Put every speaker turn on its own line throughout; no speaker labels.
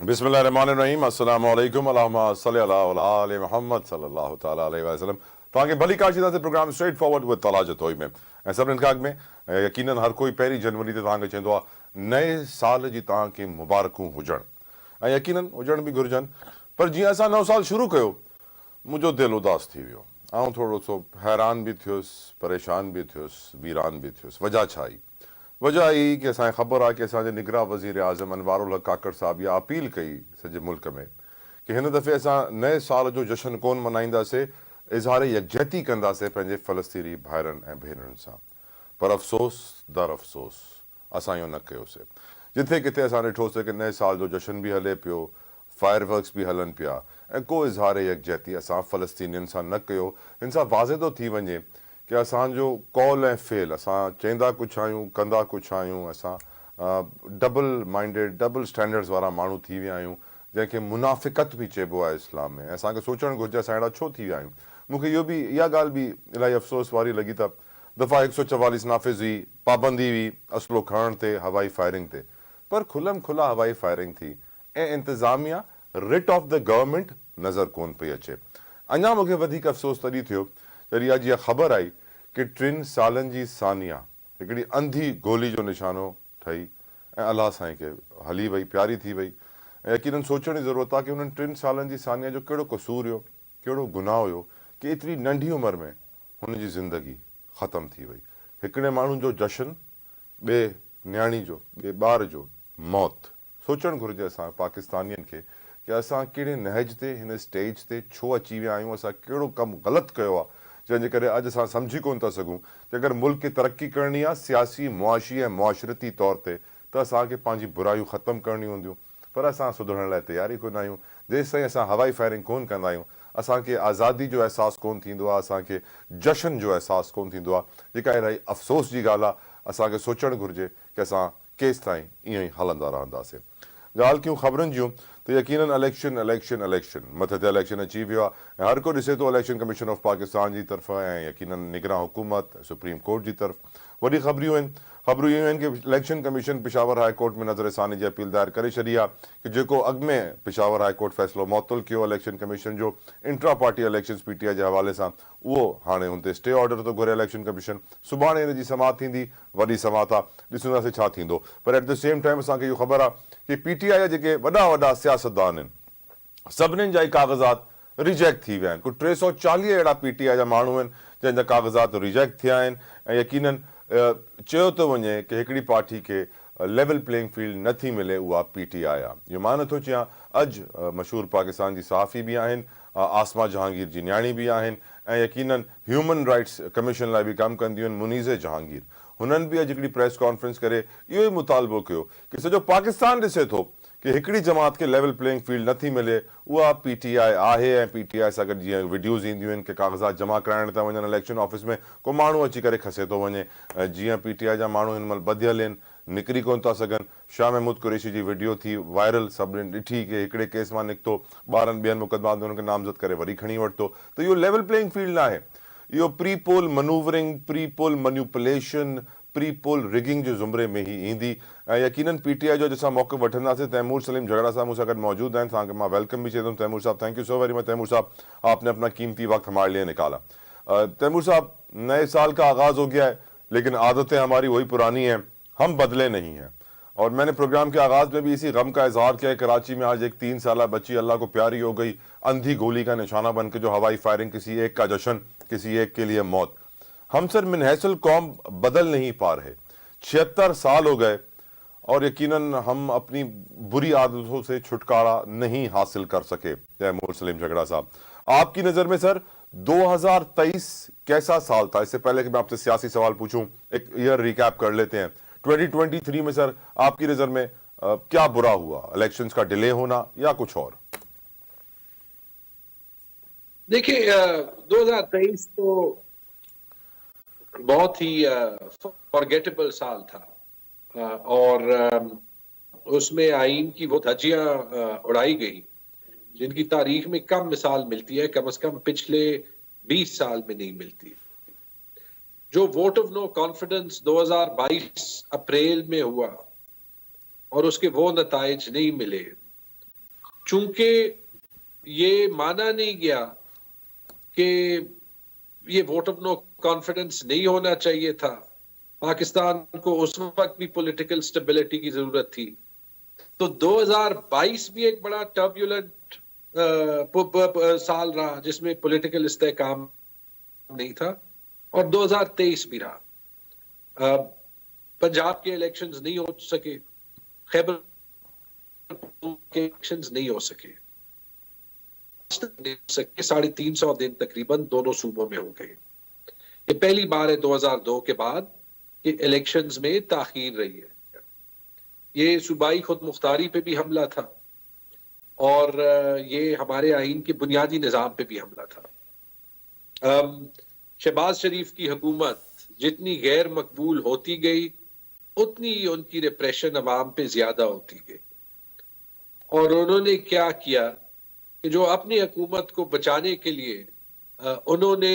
बिस्मिल्लाहिर्रहमानिर्रहीम अस्सलामु अलैकुम अल्लाहुम्मा सल्लि अला आले मोहम्मद सल्लल्लाहु तआला अलैहि वसल्लम। तव्हांखे भली काशिदा से प्रोग्राम स्ट्रेट फॉरवर्ड विद तलाज तोई में ऐं सभिनीनि खां अॻु में यकीनन हर कोई 1 जनवरी ते तव्हांखे चवंदो आहे नए साल जी तव्हांखे मुबारकूं हुजनि ऐं यकीनन हुजण बि घुरिजनि। पर जीअं असां नओं साल शुरू कयो मुंहिंजो दिलि उदास थी वियो। ऐं थोरो सो हैरान बि थियुसि, परेशान बि थियुसि, वीरान बि थियुसि। वजह छा आई? वजह ई कि असांखे ख़बर आहे कि असांजे निगराह वज़ीर आज़म अनवारुल हक़ काकड़ साहब इहा अपील कई सॼे मुल्क में कि हिन दफ़े असां नए साल जो जश्न कोन मल्हाईंदासीं, इज़हार यकजहती कंदासीं पंहिंजे फ़लस्तीनी भाइरनि ऐं भेनरुनि सां। पर अफ़सोस दर अफ़सोस असां इहो न कयोसीं। जिथे किथे असां ॾिठोसीं कि नए साल जो जश्न बि हले पियो, फायर वर्क्स बि हलनि पिया ऐं को इज़हार यकजहती असां फ़लस्तीनियुनि सां न कयो। हिन सां वाज़े थो थी वञे कि असांजो कौल ऐं फ़ेल, असां चवंदा कुझु आहियूं, कंदा कुझु आहियूं, असां डबल माइंडेड, डबल स्टैंडर्ड्स वारा माण्हू थी विया आहियूं, जंहिंखे मुनाफ़िक़त बि चइबो आहे इस्लाम में। ऐं असांखे सोचणु घुरिजे असां अहिड़ा छो थी विया आहियूं। मूंखे इहा ॻाल्हि बि इलाही अफ़सोस वारी लॻी त दफ़ा 144 नाफ़िज़ हुई, पाबंदी हुई असलो खणण ते, हवाई फायरिंग ते, पर खुलम खुला हवाई फायरिंग थी ऐं इंतिज़ामिया रिट ऑफ द गवर्नमेंट नज़र कोन पई अचे। अञा मूंखे वधीक अफ़सोस तॾहिं थियो जॾहिं अॼु इहा ख़बर आई कि 3 सालनि जी सानिया हिकिड़ी अंधी गोली जो निशानो ठही ऐं अलाह साईं खे हली वई, प्यारी थी वई। ऐं यकीनन सोचण जी ज़रूरत आहे कि उन्हनि 3 सालनि जी सानिया जो कहिड़ो क़सूर हुयो, कहिड़ो गुनाह हुयो कि एतिरी नंढी उमिरि में हुनजी ज़िंदगी ख़तमु थी वई। हिकिड़े माण्हू जो जश्न, ॿिए न्याणी जो, ॿिए ॿार जो मौत। सोचणु घुरिजे असां पाकिस्तानियुनि खे कि असां कहिड़े नहज ते, हिन स्टेज ते छो अची विया आहियूं, असां कहिड़ो कमु ग़लति कयो आहे जंहिंजे करे अॼु असां सम्झी कोन था सघूं कि अगरि मुल्क खे तरक़ी करणी आहे सियासी, मुआशी ऐं मुआशरती तौर ते, त असांखे पंहिंजी बुरायूं ख़तमु करणियूं हूंदियूं। पर असां सुधरण लाइ तयार ई कोन आहियूं। जेसि ताईं असां हवाई फायरिंग कोन कंदा आहियूं, असांखे आज़ादी जो अहसासु कोन थींदो आहे, असांखे जश्न जो अहसासु कोन थींदो आहे, जेका इलाही अफ़सोस जी ॻाल्हि आहे। असांखे सोचणु घुरिजे कि असां केसि ताईं ईअं ई हलंदा रहंदासीं। ॻाल्हि कयूं ख़बरुनि जूं त यकीनन इलेक्शन मथे ते इलेक्शन अची वियो आहे ऐं हर को ॾिसे थो इलेक्शन कमीशन ऑफ पाकिस्तान जी तरफ़ां ऐं यकीनन निगरान हुकूमत सुप्रीम कोर्ट जी तरफ़। वॾी ख़बरूं इयूं आहिनि कि election commission Peshawar high court में नज़रसानी जी अपील दायर करे छॾी आहे कि जेको अॻु में पिशावर हाई कोर्ट फ़ैसिलो मुअतल कयो इलेक्शन कमीशन जो इंट्रा पार्टी इलेक्शन्स PTI जे हवाले सां, उहो हाणे हुन ते स्टे ऑर्डर थो घुरे इलेक्शन कमीशन। सुभाणे हिन जी समाअत थींदी, वॾी समाअत आहे, ॾिसंदासीं छा थींदो। पर एट द सेम टाइम असांखे इहो ख़बर आहे कि PTI जा जेके वॾा सियासतदान आहिनि, सभिनीनि जा ई काग़ज़ात रिजेक्ट थी विया आहिनि। कुल 340 अहिड़ा PTI जा माण्हू आहिनि जंहिंजा काग़ज़ात रिजेक्ट थिया आहिनि ऐं यकीनन चयो थो वञे कि हिकिड़ी पार्टी खे लेवल प्लेइंग फील्ड नथी मिले, उहा PTI आहे। इहो मां नथो चयां। अॼु मशहूरु पाकिस्तान जी सहाफ़ी बि आहिनि, आसमा जहांगीर जी न्याणी बि आहिनि ऐं यकीनन ह्यूमन राइट्स कमीशन लाइ बि कमु कंदियूं आहिनि मुनीज़े जहांगीर। हुननि बि अॼु हिकिड़ी प्रेस कॉन्फ्रेंस करे इहो ई मुतालबो कयो कि सॼो पाकिस्तान ॾिसे थो कि हिकिड़ी जमात खे लेवल प्लेइंग फील्ड नथी मिले, उहा PTI आहे। ऐं PTI सां गॾु जीअं वीडियोज़ ईंदियूं आहिनि कि काग़ज़ात जमा कराइण था वञनि इलेक्शन ऑफिस में, को माण्हू अची करे खसे थो वञे। जीअं PTI जा माण्हू हिन महिल ॿधियल आहिनि, निकिरी कोन था सघनि। शाह महमूद कुरैशी जी वीडियो थी वायरल, सभिनीनि ॾिठी कि हिकिड़े केस मां निकितो, 12 ॿियनि मुक़दमात में हुनखे नामज़द करे वरी खणी वरितो। त इहो लेवल प्लेइंग फील्ड न आहे। इहो pre poll manoeuvring, pre poll manipulation, pre poll rigging जे ज़ुमरे में ई ईंदी। ऐं यकीनन PTI जो असां मौक़ो वठंदासीं। तैमूर सलीम झगड़ा साहब मूंसां गॾु मौजूद आहिनि, तव्हांखे मां वेलकम भी चईंदुमि। तैमूर साहब, thank you so very much. Taimur साहब, आपने अपना कीमती वक्त हमारे लिए निकाला। तैमूर साहब, नए साल का आगाज़ हो गया है, लेकिन आदतें हमारी वही पुरानी हैं, हम बदले नहीं हैं। और मैंने प्रोग्राम के आगाज़ में भी इसी गम का इजहार किया है। कराची में आज एक 3 साला बच्ची अल्लाह को प्यारी हो गई, अंधी गोली का निशाना बन के, जो हवाई फायरिंग, किसी एक का जश्न, किसी एक के लिए मौत। हम सर मिनहसल कौम बदल नहीं पा रहे। 76 साल हो गए और यकीनन हम अपनी बुरी आदतों से छुटकारा नहीं हासिल कर सके। तैमूर सलीम झगड़ा साहब, आपकी नज़र में सर 2023 कैसा साल था? इससे पहले कि मैं आपसे सियासी सवाल पूछूं, एक ईयर रिकैप कर लेते हैं। 2023 में सर आपकी नज़र में क्या बुरा हुआ? इलेक्शंस का डिले होना या कुछ और?
देखिए, 2023 तो बहुत ही फॉरगेटेबल साल था और उसमें आईन की वो धज्जियां उड़ाई गई जिनकी तारीख में कम मिसाल मिलती है, कम से कम पिछले 20 साल में नहीं मिलती। जो वोट ऑफ नो कॉन्फिडेंस 2022 अप्रैल में हुआ और उसके वो नताइज नहीं मिले, चूंकि ये माना नहीं गया कि ये वोट ऑफ नो कॉन्फिडेंस नहीं होना चाहिए था, पाकिस्तान को उस वक्त भी पॉलिटिकल स्टेबिलिटी की जरूरत थी, तो 2022 भी एक बड़ा टर्ब्यूलेंट साल रहा जिसमें पॉलिटिकल इस्तेहकाम नहीं था, और 2023 भी रहा। पंजाब के इलेक्शंस नहीं हो सके, खैबर के इलेक्शंस नहीं हो सके, 350 दिन तकरीबन दोनों सूबों में हो गए। ये पहली बार है 2002 के बाद कि इलेक्शंस में ताखीर रही है। ये सूबाई खुद मुख्तारी पे भी हमला था, और ये हमारे आइन के बुनियादी निजाम पे भी हमला था। शहबाज शरीफ की हुकूमत जितनी गैर मकबूल होती गई, उतनी ही उनकी रिप्रेशन अवाम पे ज्यादा होती गई, और उन्होंने क्या किया कि जो अपनी हुकूमत को बचाने के लिए उन्होंने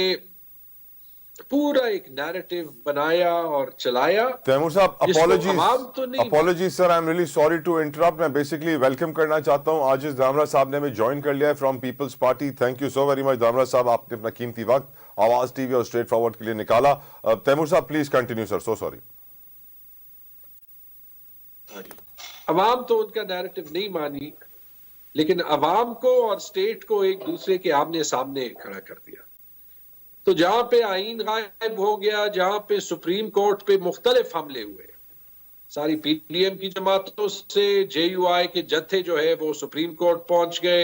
पूरा एक नैरेटिव बनाया और चलाया।
तैमूर साहब,
नहीं,
apologies sir, I am really sorry to interrupt. मैं बेसिकली वेलकम करना चाहता हूं, आजिज दामरा साहब ने हमें ज्वाइन कर लिया है from People's Party. Thank you so very much Damra साहब, आपने अपना कीमती वक्त आवाज टीवी और स्ट्रेट फॉरवर्ड के लिए निकाला। तैमूर साहब please continue sir, so sorry.
अवाम तो उनका नैरेटिव नहीं मानी, लेकिन अवाम को और स्टेट को एक दूसरे के आमने सामने खड़ा कर दिया। तो जहां पे आईन गायब हो गया, जहां पे सुप्रीम कोर्ट पे मुख्तलिफ हमले हुए, सारी पीडीएम की जमातों से जेयूआई के जत्थे जो है वो सुप्रीम कोर्ट पहुंच गए।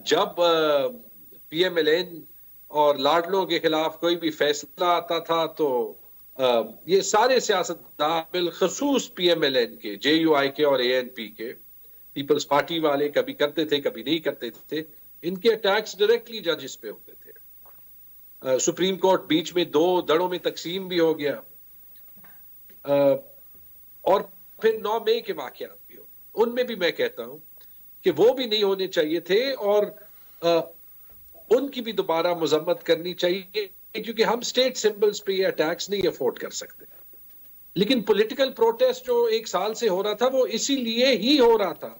जब पीएमएलएन और लाडलों के खिलाफ कोई भी फैसला आता था तो ये सारे सियासतदान, बिलखसूस पीएमएलएन के, जेयूआई के और एएनपी के, पीपल्स पार्टी वाले कभी करते थे कभी नहीं करते थे, इनके अटैक्स डायरेक्टली जजेस पे होते थे। सुप्रीम कोर्ट बीच में दो दड़ों में तकसीम भी हो गया, और फिर 9 मई के वाकयात भी हो, उनमें भी मैं कहता हूं कि वो भी नहीं होने चाहिए थे, और उनकी भी दोबारा मजम्मत करनी चाहिए, क्योंकि हम स्टेट सिंबल्स पे ये अटैक्स नहीं अफोर्ड कर सकते। लेकिन पॉलिटिकल प्रोटेस्ट जो 1 साल से हो रहा था, वो इसीलिए ही हो रहा था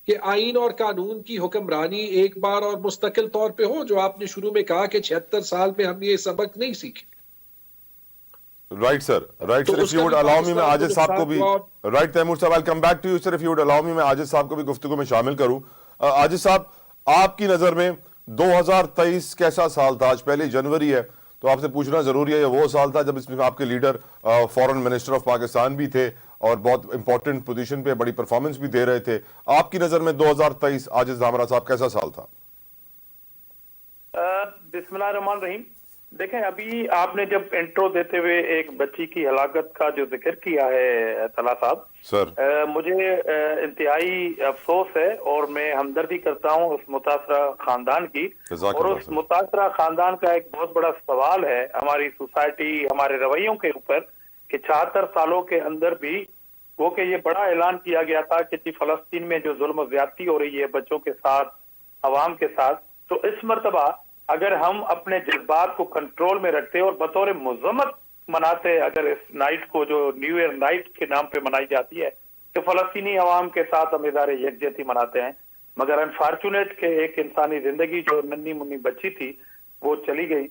कि आइन और कानून की हुक्मरानी एक बार और मुस्तकिल तौर पे हो, जो आपने शुरू में कहा कि 76 साल में हम ये सबक नहीं सीखे।
Right sir, right sir, if you would allow me, मैं आजिज साहब को भी, राइट तैमूर साहब, I will come back to you sir, if you would allow me, मैं आजिज साहब को भी गुफ्तगू में शामिल करूं। आजिज साहब, आपकी नजर में 2023 कैसा साल था? आज पहली जनवरी है, तो आपसे पूछना जरूरी है, ये वो साल था जब इसमें आपके leader foreign minister of Pakistan भी थे और बहुत इंपॉर्टेंट पोजीशन पे बड़ी परफॉर्मेंस भी दे रहे थे। आपकी नजर में 2023 आजिज दामरा साहब कैसा साल था?
बिस्मिल्लाहिर्रहमानिर्रहीम। देखें, अभी आपने जब इंट्रो देते हुए एक बच्ची की हलाकत का जो जिक्र किया है तला साहब
सर,
मुझे इंतहाई अफसोस है, और मैं हमदर्दी करता हूं उस मुतासरा खानदान की, और उस मुतासरा खानदान का एक बहुत बड़ा सवाल है हमारी सोसाइटी, हमारे रवैयों के ऊपर, कि 76 सालों के अंदर भी वो कि ये बड़ा ऐलान किया गया था कि फलस्तीन में जो जुल्म ज्यादती हो रही है बच्चों के साथ, अवाम के साथ, तो इस मर्तबा अगर हम अपने जज्बात को कंट्रोल में रखते और बतौर मजम्मत मनाते, अगर इस नाइट को जो न्यू ईयर नाइट के नाम पे मनाई जाती है, कि फलस्तीनी अवाम के साथ हम इज़हार यकजहती मनाते हैं, मगर अनफॉर्चुनेट के एक इंसानी जिंदगी जो नन्ही मुन्नी बच्ची थी वो चली गई।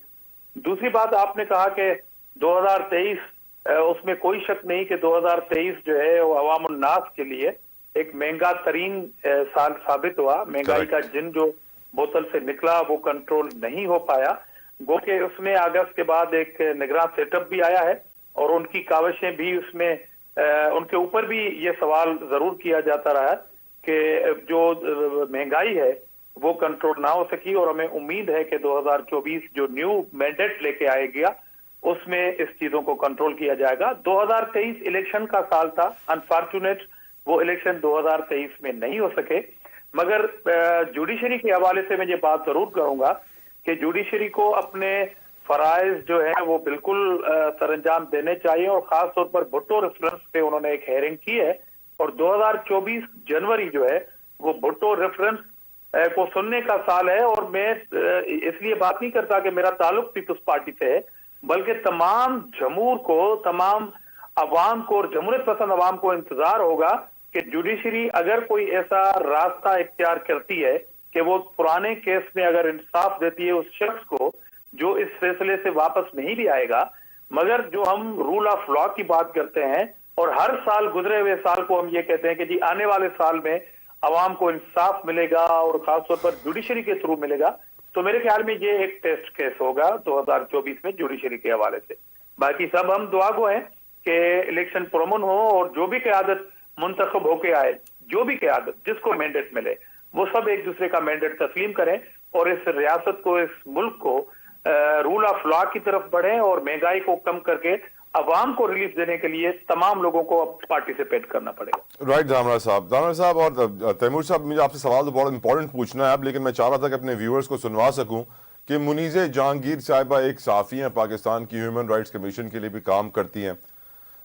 दूसरी बात, आपने कहा कि 2023, उसमें कोई शक नहीं कि 2023 जो है वो अवाम उन्नास के लिए एक महंगा तरीन साल साबित हुआ। महंगाई का जिन जो बोतल से निकला वो कंट्रोल नहीं हो पाया, गो के उसमें अगस्त के बाद एक निगरान सेटअप भी आया है, और उनकी काविशें भी उसमें उनके ऊपर भी ये सवाल जरूर किया जाता रहा है कि जो महंगाई है वो कंट्रोल ना हो सकी, और हमें उम्मीद है कि 2024 जो न्यू मैंडेट लेके आएगा उसमें इस चीजों को कंट्रोल किया जाएगा। 2023 इलेक्शन का साल था, अनफॉर्चुनेट वो इलेक्शन 2023 में नहीं हो सके, मगर जुडिशरी के हवाले से मैं ये बात जरूर करूंगा कि जुडिशरी को अपने फराइज जो है वो बिल्कुल सरंजाम देने चाहिए, और खास तौर पर भुट्टो रेफरेंस पे उन्होंने एक हेयरिंग की है, और 2024 जनवरी जो है वो भुट्टो रेफरेंस को सुनने का साल है। और मैं इसलिए बात नहीं करता कि मेरा ताल्लुक पीपल्स पार्टी से है, बल्कि तमाम जमूर को, तमाम अवाम को और जमहूरियत पसंद अवाम को इंतजार होगा कि जुडिशरी अगर कोई ऐसा रास्ता इख्तियार करती है कि वो पुराने केस में अगर इंसाफ देती है उस शख्स को जो इस फैसले से वापस नहीं भी आएगा, मगर जो हम रूल ऑफ लॉ की बात करते हैं और हर साल गुजरे हुए साल को हम ये कहते हैं कि जी आने वाले साल में अवाम को इंसाफ मिलेगा और खासतौर पर जुडिशरी के थ्रू मिलेगा, तो मेरे ख्याल में ये एक टेस्ट केस होगा 2024 में जुडिशरी के हवाले से। बाकी सब हम दुआ गो हैं कि इलेक्शन पुरअमन हो और जो भी क़यादत मुंतखब होके आए, जो भी क़यादत जिसको मैंडेट मिले, वो सब एक दूसरे का मैंडेट तस्लीम करें और इस रियासत को, इस मुल्क को रूल ऑफ लॉ की तरफ बढ़ें और महंगाई को कम करके अवाम को रिलीफ देने के लिए तमाम लोगों को पार्टिसिपेट करना पड़ेगा।
राइट धामरा साहब और तैमूर साहब, मुझे आपसे सवाल तो बहुत इंपॉर्टेंट पूछना है अब, लेकिन मैं चाह रहा था कि अपने व्यूअर्स को सुनवा सकूं कि मुनीज़े जहांगीर साहिबा एक साफ़ी हैं, पाकिस्तान की ह्यूमन राइट्स कमीशन के लिए भी काम करती हैं।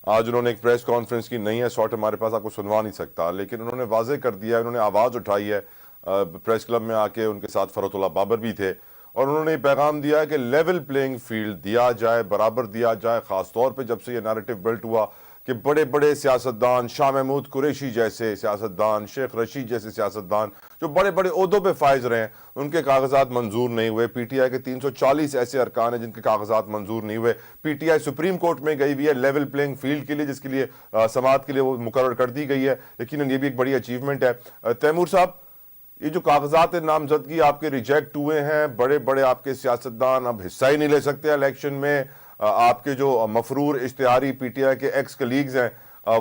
आज उन्होंने एक प्रेस कॉन्फ्रेंस की, नहीं है शॉर्ट हमारे पास, आपको सुनवा नहीं सकता, लेकिन उन्होंने वाजे कर दिया, उन्होंने आवाज़ उठाई है। प्रेस क्लब में आके उनके साथ फरहतुल्लाह बाबर भी थे और उन्होंने पैगाम दिया है कि लेवल प्लेइंग फील्ड दिया जाए, बराबर दिया जाए। ख़ासतौर पे जब से ये नैरेटिव बिल्ट हुआ कि बड़े बड़े सियासतदान, शाह महमूद कुरैशी जैसे सियासतदान, शेख रशीद जैसे सियासतदान जो बड़े बड़े ओहदों पे फाइज रहे हैं, उनके कागजात मंजूर नहीं हुए। पीटीआई के 340 ऐसे अरकान हैं जिनके कागजात मंजूर नहीं हुए। पीटीआई सुप्रीम कोर्ट में गई हुई है लेवल प्लेइंग फील्ड के लिए, जिसके लिए समाअत के लिए वो मुकर्रर कर दी गई है। यकीनन ये भी एक बड़ी अचीवमेंट है। तैमूर साहब, ये जो कागजात नामजदगी आपके रिजेक्ट हुए हैं, बड़े बड़े आपके सियासतदान अब हिस्सा ही नहीं ले सकते इलेक्शन में, आपके जो मफरूर इश्तिहारी पीटीआई के एक्स कलीग्स हैं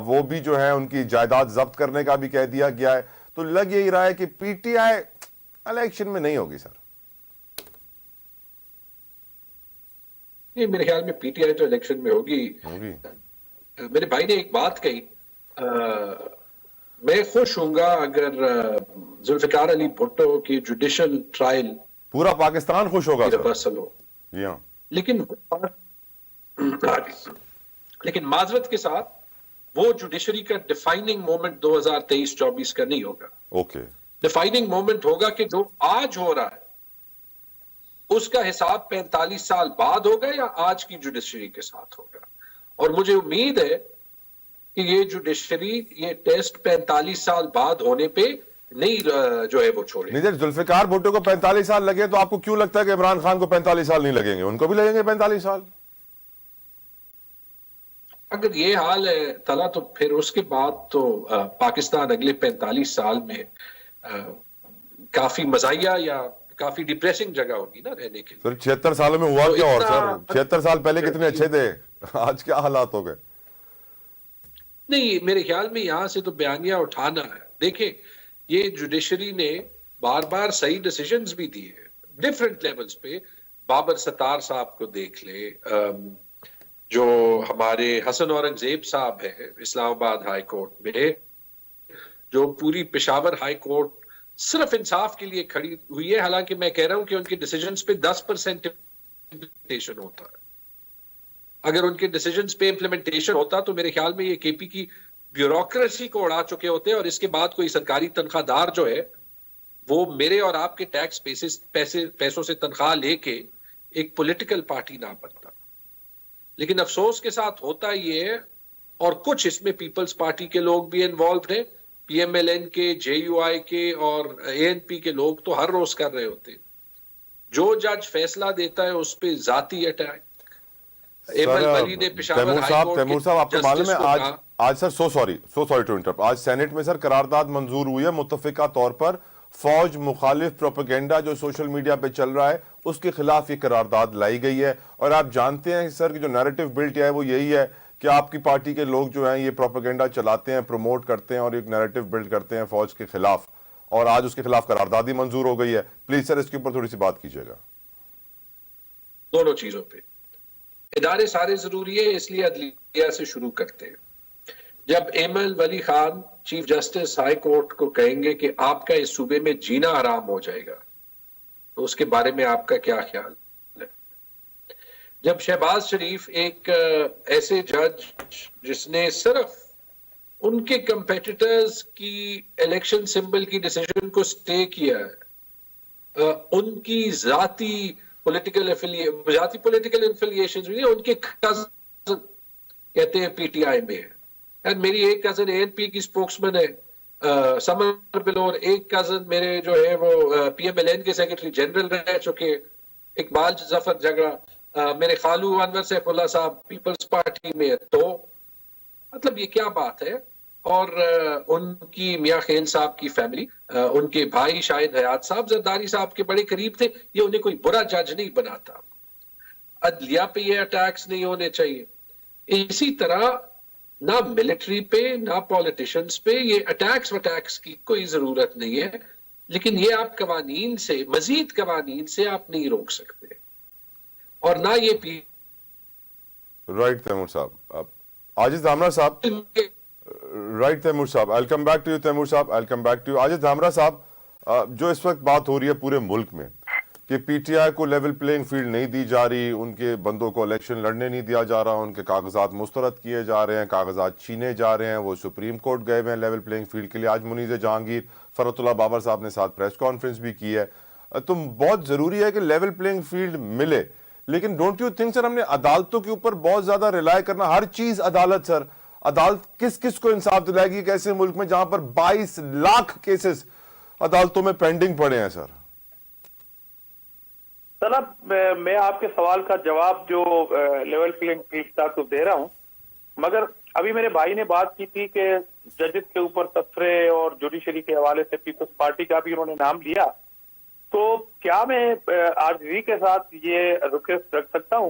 वो भी जो है उनकी जायदाद जब्त करने का भी कह दिया गया है। तो लग यही रहा है कि पीटीआई इलेक्शन में नहीं होगी सर।
नहीं, मेरे ख्याल में पीटीआई तो इलेक्शन में होगी। मेरे भाई ने एक बात कही, मैं खुश हूंगा अगर जुल्फिकार अली भुट्टो की जुडिशल ट्रायल,
पूरा पाकिस्तान खुश होगा
रिवर्सल हो। लेकिन माजरत के साथ वो जुडिशरी का डिफाइनिंग मोमेंट 2023-24 का नहीं होगा।
ओके,
डिफाइनिंग मोमेंट होगा कि जो आज हो रहा है उसका हिसाब 45 साल बाद होगा या आज की जुडिशरी के साथ होगा। और मुझे उम्मीद है कि ये जुडिशरी, ये टेस्ट 45 साल बाद होने पे नहीं जो है वो छोड़े।
नहीं, जुल्फिकार भुट्टो को 45 साल लगे तो आपको क्यों लगता है कि इमरान खान को 45 साल नहीं लगेंगे? उनको भी लगेंगे 45 साल।
अगर ये हाल है तला, तो फिर उसके बाद तो पाकिस्तान अगले 45 साल में काफी मजाया या काफी डिप्रेसिंग जगह होगी ना रहने के लिए।
सर 76 सालों में हुआ तो क्या? और सर 76 साल पहले कितने अच्छे थे, आज क्या हालात हो गए?
नहीं, मेरे ख्याल में यहां से तो बयानिया उठाना है। देखिए, ये जुडिशरी ने बार बार सही डिसीजंस भी दिए डिफरेंट लेवल्स पे। बाबर सत्तार साहब को देख ले, जो हमारे हसन औरंगजेब साहब है इस्लामाबाद हाई कोर्ट में, जो पूरी पेशावर हाई कोर्ट सिर्फ इंसाफ के लिए खड़ी हुई है। हालांकि मैं कह रहा हूं कि उनके डिसीजंस पे 10% इम्प्लीमेंटेशन होता है। अगर उनके डिसीजंस पे इम्प्लीमेंटेशन होता तो मेरे ख्याल में ये केपी की ब्यूरोक्रेसी को उड़ा चुके होते और इसके बाद कोई सरकारी तनख्वाहदार जो है वो मेरे और आपके टैक्स पैसों से तनख्वाह लेके एक पॉलिटिकल पार्टी ना बनता। लेकिन अफसोस के साथ होता ये है, और कुछ इसमें पीपल्स पार्टी के लोग भी इन्वॉल्व हैं, पीएमएलएन के, जेयूआई के और एएनपी के लोग तो हर रोज कर रहे होते हैं। जो जज फैसला देता है उस पर जाती अटैक।
तैमूर साहब, आपको मालूम है आज sir, so sorry to interrupt, आज सेनेट में सर करारदाद मंजूर हुई है मुत्तफिका तौर पर। फौज मुखालिफ प्रोपेगेंडा जो सोशल मीडिया पे चल रहा है उसके खिलाफ ये करारदाद लाई गई है। और आप जानते हैं सर कि जो नैरेटिव बिल्ट है वो यही है कि आपकी पार्टी के लोग जो हैं ये प्रोपेगेंडा चलाते हैं, प्रमोट करते हैं और एक नैरेटिव बिल्ड करते हैं फौज के खिलाफ, और आज उसके खिलाफ करारदाद ही मंजूर हो गई है। प्लीज सर इसके ऊपर थोड़ी सी बात कीजिएगा।
दोनों चीजों पे इदारे सारे जरूरी है, इसलिए अदलिया से शुरू करते हैं। जब एमएल Wali Khan chief justice high court को कहेंगे कि आपका इस सूबे में जीना हराम हो जाएगा, तो उसके बारे में आपका क्या ख्याल है? जब शहबाज शरीफ एक ऐसे जज जिसने सिर्फ उनके कंपेटिटर्स की इलेक्शन सिंबल की डिसीजन को स्टे किया है, उनकी जाती पॉलिटिकल एफिलिएशन, उनके कजन कहते हैं पीटीआई में है, एंड मेरी एक कजन एएनपी की स्पोक्समैन है समर बिलोर, एक कजन मेरे जो है वो पीएमएलएन के सेक्रेटरी जनरल रह चुके, इकबाल जफर झगड़ा, मेरे खालू अनवर सैफुल्लाह साहब पीपल्स पार्टी में। तो मतलब ये क्या बात है। और उनकी मियां खेल साहब की फैमिली, उनके भाई शाहिद हयात साहब जरदारी साहब के बड़े करीब थे, ये उन्हें कोई बुरा जज नहीं बनाता। अदलिया पे ये अटैक्स नहीं होने चाहिए। इसी तरह ना मिलिट्री पे ना पॉलिटिशियंस पे ये अटैक्स की कोई जरूरत नहीं है, लेकिन ये आप कवानीन से, मजीद कवानीन से आप नहीं रोक सकते। और ना ये
राइट तैमूर साहब, आजिज धामरा साहब, राइट तैमूर साहब, I will come back to you Taimur साहब, I will come back to you. Aziz Dhamra साहब, जो इस वक्त बात हो रही है पूरे मुल्क में कि पीटीआई को लेवल प्लेइंग फील्ड नहीं दी जा रही, उनके बंदों को इलेक्शन लड़ने नहीं दिया जा रहा, उनके कागजात मुस्तरद किए जा रहे हैं, कागजात छीने जा रहे हैं, वो सुप्रीम कोर्ट गए हुए हैं लेवल प्लेइंग फील्ड के लिए। आज मुनीज़ जहांगीर, फरतुल्लाह बाबर साहब ने साथ प्रेस कॉन्फ्रेंस भी की है। तो बहुत जरूरी है कि लेवल प्लेइंग फील्ड मिले, लेकिन डोंट यू थिंक सर हमने अदालतों के ऊपर बहुत ज्यादा रिलाय करना, हर चीज अदालत सर, अदालत किस किस को इंसाफ दिलाएगी कैसे मुल्क में जहां पर 22 लाख केसेस अदालतों में पेंडिंग पड़े हैं सर?
सर अब मैं आपके सवाल का जवाब जो लेवल प्लेइंग फील्ड का तो दे रहा हूं, मगर अभी मेरे भाई ने बात की थी कि जजेस के ऊपर तबसरे और जुडिशरी के हवाले से पीपल्स पार्टी का भी उन्होंने नाम लिया। तो क्या मैं आरजी के साथ ये रिक्वेस्ट रख सकता हूं